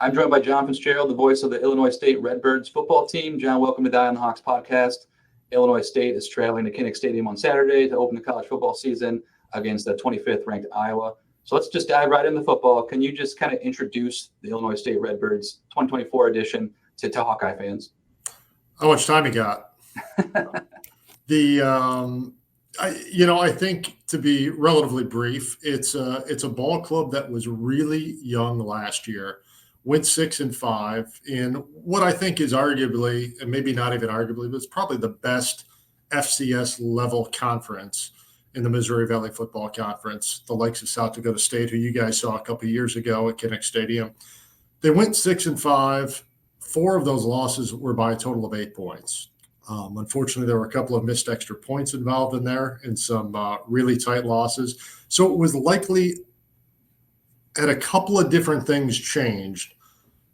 I'm joined by John Fitzgerald, the voice of the Illinois State Redbirds football team. John, welcome to Die on the Hawks podcast. Illinois State is traveling to Kinnick Stadium on Saturday to open the college football season against the 25th ranked Iowa. So let's just dive right into football. Can you just kind of introduce the Illinois State Redbirds 2024 edition to Hawkeye fans? How much time you got? I think to be relatively brief, it's a ball club that was really young last year, went 6-5 in what I think is arguably, and maybe not even arguably, but it's probably the best FCS level conference in the Missouri Valley Football Conference, the likes of South Dakota State, who you guys saw a couple of years ago at Kinnick Stadium. They went 6-5. 4 of those losses were by a total of 8 points. Unfortunately, there were a couple of missed extra points involved in there and some really tight losses. So it was likely, and a couple of different things changed,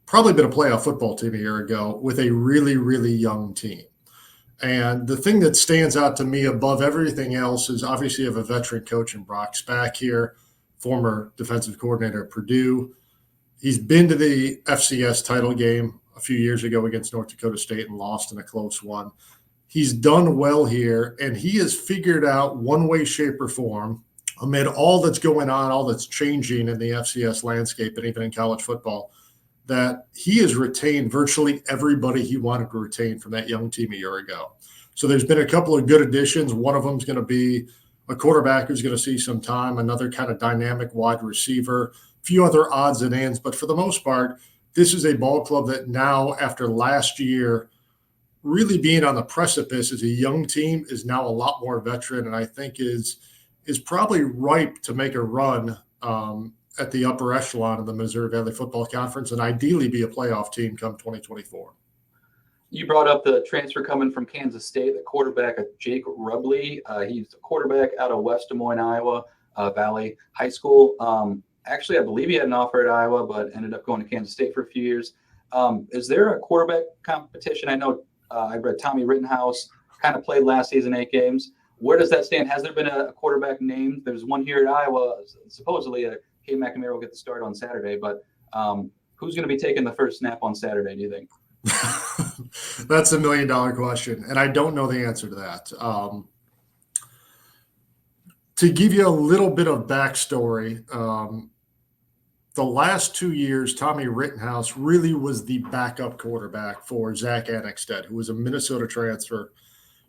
probably been a playoff football team a year ago with a really, really young team. And the thing that stands out to me above everything else is obviously you have a veteran coach in Brock Spack here, former defensive coordinator at Purdue. He's been to the FCS title game a few years ago against North Dakota State and lost in a close one. He's done well here, and he has figured out one way, shape, or form, amid all that's going on, all that's changing in the FCS landscape and even in college football, that he has retained virtually everybody he wanted to retain from that young team a year ago. So there's been a couple of good additions. One of them is going to be a quarterback who's going to see some time, another kind of dynamic wide receiver, a few other odds and ends. But for the most part, this is a ball club that now, after last year, really being on the precipice as a young team, is now a lot more veteran, and I think is probably ripe to make a run at the upper echelon of the Missouri Valley Football Conference and ideally be a playoff team come 2024. You brought up the transfer coming from Kansas State, the quarterback, Jake Rubley. He's a quarterback out of West Des Moines, Iowa Valley High School. Actually, I believe he had an offer at Iowa, but ended up going to Kansas State for a few years. Is there a quarterback competition? I know I read Tommy Rittenhouse kind of played last season 8 games. Where does that stand? Has there been a quarterback named? There's one here at Iowa. Supposedly, Kay McNamara will get the start on Saturday, but who's going to be taking the first snap on Saturday, do you think? That's $1 million question, and I don't know the answer to that. To give you a little bit of backstory, the last 2 years, Tommy Rittenhouse really was the backup quarterback for Zach Annexted, who was a Minnesota transfer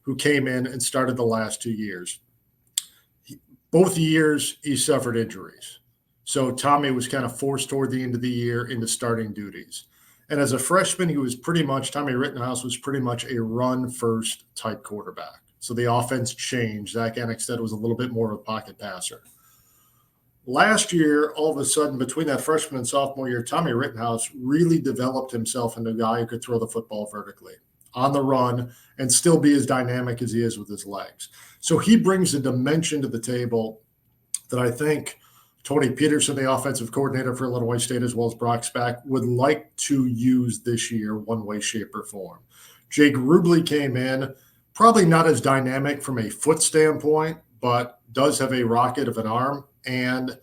who came in and started the last 2 years. Both years, he suffered injuries. So Tommy was kind of forced toward the end of the year into starting duties. And as a freshman, Tommy Rittenhouse was pretty much a run-first type quarterback. So the offense changed. Zach Annexted was a little bit more of a pocket passer. Last year, all of a sudden, between that freshman and sophomore year, Tommy Rittenhouse really developed himself into a guy who could throw the football vertically on the run and still be as dynamic as he is with his legs. So he brings a dimension to the table that I think Tony Peterson, the offensive coordinator for Illinois State, as well as Brock Spack, would like to use this year one way, shape, or form. Jake Rubley came in, probably not as dynamic from a foot standpoint, but does have a rocket of an arm. And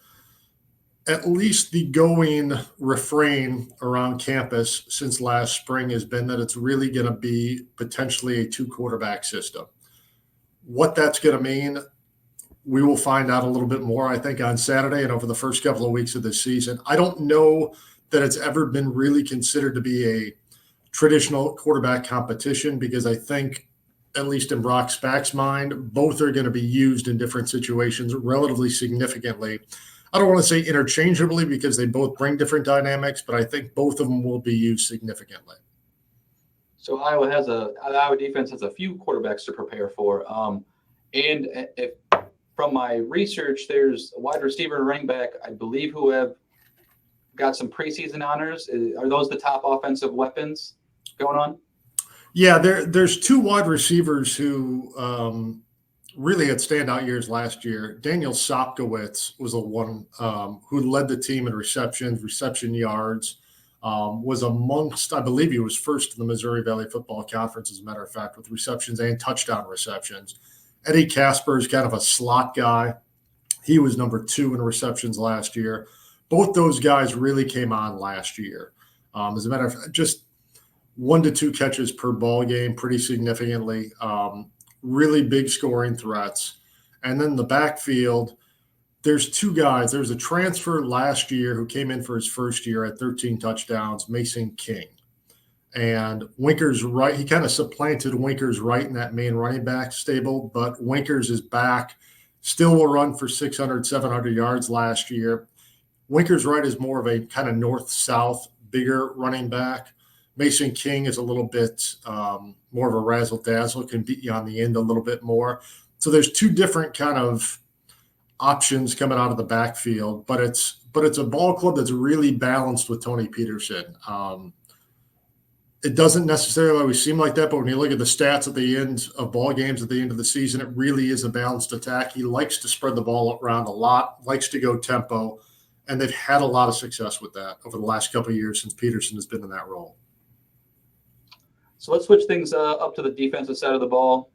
at least the going refrain around campus since last spring has been that it's really going to be potentially a 2-quarterback system. What that's going to mean, we will find out a little bit more, I think, on Saturday and over the first couple of weeks of this season. I don't know that it's ever been really considered to be a traditional quarterback competition because I think, at least in Brock Spack's mind, both are going to be used in different situations relatively significantly. I don't want to say interchangeably because they both bring different dynamics, but I think both of them will be used significantly. So Iowa defense has a few quarterbacks to prepare for. And if, from my research, there's a wide receiver and running back, I believe, who have got some preseason honors. Are those the top offensive weapons going on? Yeah, there's 2 wide receivers who really had standout years last year. Daniel Sopkowitz was the one who led the team in receptions, reception yards, was amongst, I believe he was first in the Missouri Valley Football Conference, as a matter of fact, with receptions and touchdown receptions. Eddie Casper is kind of a slot guy. He was number 2 in receptions last year. Both those guys really came on last year. As a matter of fact, just 1 to 2 catches per ball game, pretty significantly. Really big scoring threats. And then the backfield, there's 2 guys. There's a transfer last year who came in for his first year at 13 touchdowns, Mason King. And Winker's right. He kind of supplanted Winker's right in that main running back stable, but Winkers is back. Still will run for 600, 700 yards last year. Winker's right is more of a kind of north-south, bigger running back. Mason King is a little bit more of a razzle-dazzle, can beat you on the end a little bit more. So there's 2 different kind of options coming out of the backfield, but it's a ball club that's really balanced with Tony Peterson. It doesn't necessarily always seem like that, but when you look at the stats at the end of ball games at the end of the season, it really is a balanced attack. He likes to spread the ball around a lot, likes to go tempo, and they've had a lot of success with that over the last couple of years since Peterson has been in that role. So let's switch things up to the defensive side of the ball.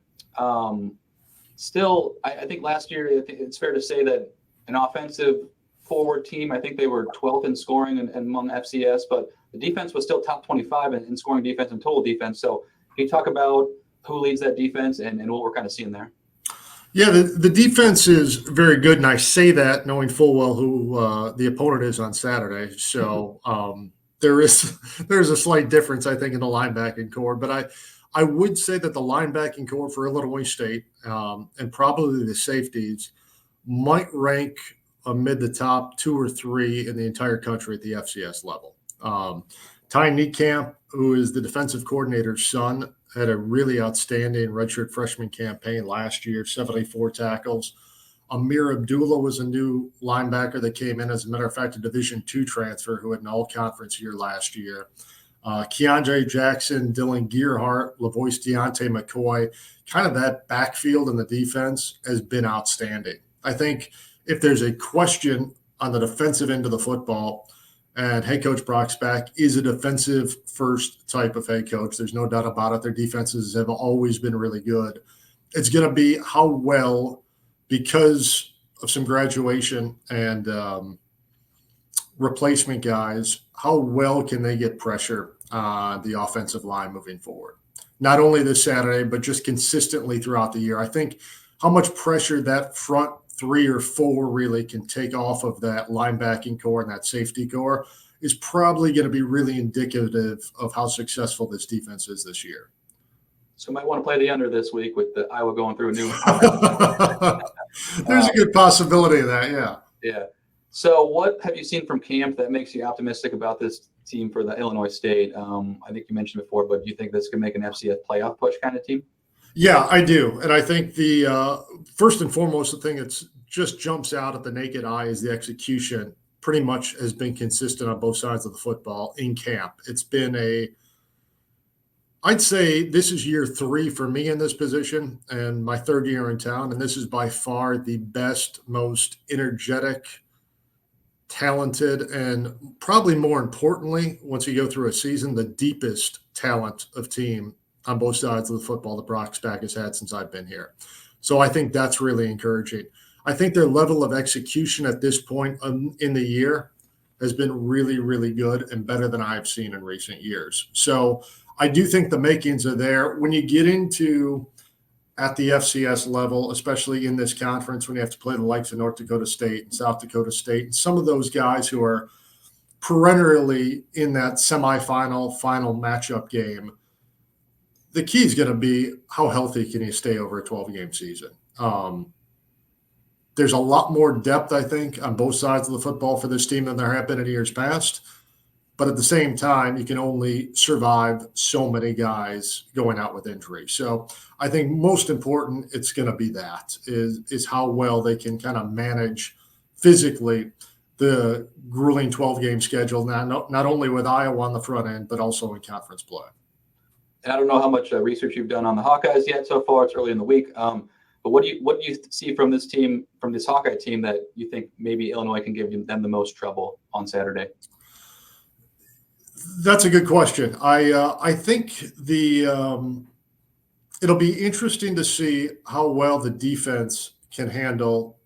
Still, I think last year, I think it's fair to say that an offensive forward team, I think they were 12th in scoring and among FCS, but the defense was still top 25 in scoring defense and total defense. So can you talk about who leads that defense and what we're kind of seeing there? Yeah, the defense is very good, and I say that knowing full well who the opponent is on Saturday. So there's a slight difference, I think, in the linebacking core, but I would say that the linebacking core for Illinois State and probably the safeties might rank amid the top 2 or 3 in the entire country at the FCS level. Ty Niekamp, who is the defensive coordinator's son, had a really outstanding redshirt freshman campaign last year, 74 tackles. Amir Abdullah was a new linebacker that came in, as a matter of fact, a Division II transfer who had an all-conference year last year. Keandre Jackson, Dylan Gearhart, LaVoice Deontay McCoy, kind of that backfield in the defense has been outstanding. I think if there's a question on the defensive end of the football, and head coach Brock Spack is a defensive-first type of head coach. There's no doubt about it. Their defenses have always been really good. It's going to be how well, because of some graduation and replacement guys, how well can they get pressure on the offensive line moving forward? Not only this Saturday, but just consistently throughout the year. I think how much pressure that front 3 or 4 really can take off of that linebacking core and that safety core is probably going to be really indicative of how successful this defense is this year. So might want to play the under this week with the Iowa going through a new There's a good possibility of that, yeah. Yeah. So what have you seen from camp that makes you optimistic about this team for the Illinois State? I think you mentioned before, but do you think this can make an FCS playoff push kind of team? Yeah, I do. And I think the first and foremost, the thing that just jumps out at the naked eye is the execution pretty much has been consistent on both sides of the football in camp. It's been I'd say this is year 3 for me in this position and my 3rd year in town. And this is by far the best, most energetic, talented, and probably more importantly, once you go through a season, the deepest talent of team on both sides of the football that Brock Spack has had since I've been here. So I think that's really encouraging. I think their level of execution at this point in the year has been really, really good and better than I've seen in recent years. So I do think the makings are there. When you get into at the FCS level, especially in this conference, when you have to play the likes of North Dakota State and South Dakota State, and some of those guys who are perennially in that semifinal, final matchup game, the key is going to be how healthy can you stay over a 12-game season. There's a lot more depth, I think, on both sides of the football for this team than there have been in years past. But at the same time, you can only survive so many guys going out with injury. So I think most important, it's going to be that is how well they can kind of manage physically the grueling 12-game schedule, not only with Iowa on the front end, but also in conference play. And I don't know how much research you've done on the Hawkeyes yet so far. It's early in the week. But what do you see from this team, from this Hawkeye team, that you think maybe Illinois can give them the most trouble on Saturday? That's a good question. I think it'll be interesting to see how well the defense can handle.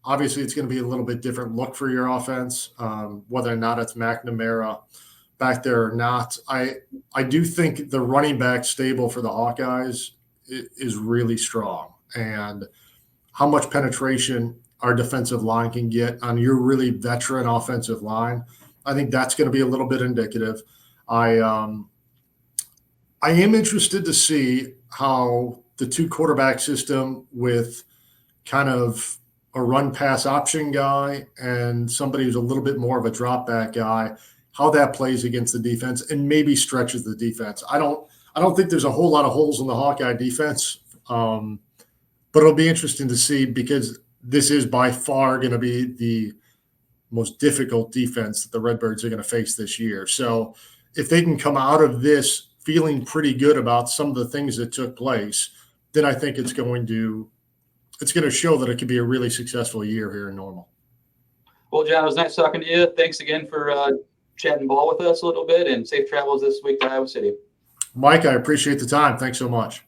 Obviously, it's going to be a little bit different look for your offense, whether or not it's McNamara back there or not. I do think the running back stable for the Hawkeyes is really strong, and how much penetration our defensive line can get on your really veteran offensive line, I think that's going to be a little bit indicative. I am interested to see how the 2 quarterback system with kind of a run pass option guy and somebody who's a little bit more of a drop back guy, how that plays against the defense and maybe stretches the defense. I don't think there's a whole lot of holes in the Hawkeye defense, but it'll be interesting to see because this is by far going to be the most difficult defense that the Redbirds are going to face this year. So if they can come out of this feeling pretty good about some of the things that took place, then I think it's going to show that it could be a really successful year here in Normal. Well, John, it was nice talking to you. Thanks again for chatting ball with us a little bit, and safe travels this week to Iowa City. Mike, I appreciate the time. Thanks so much.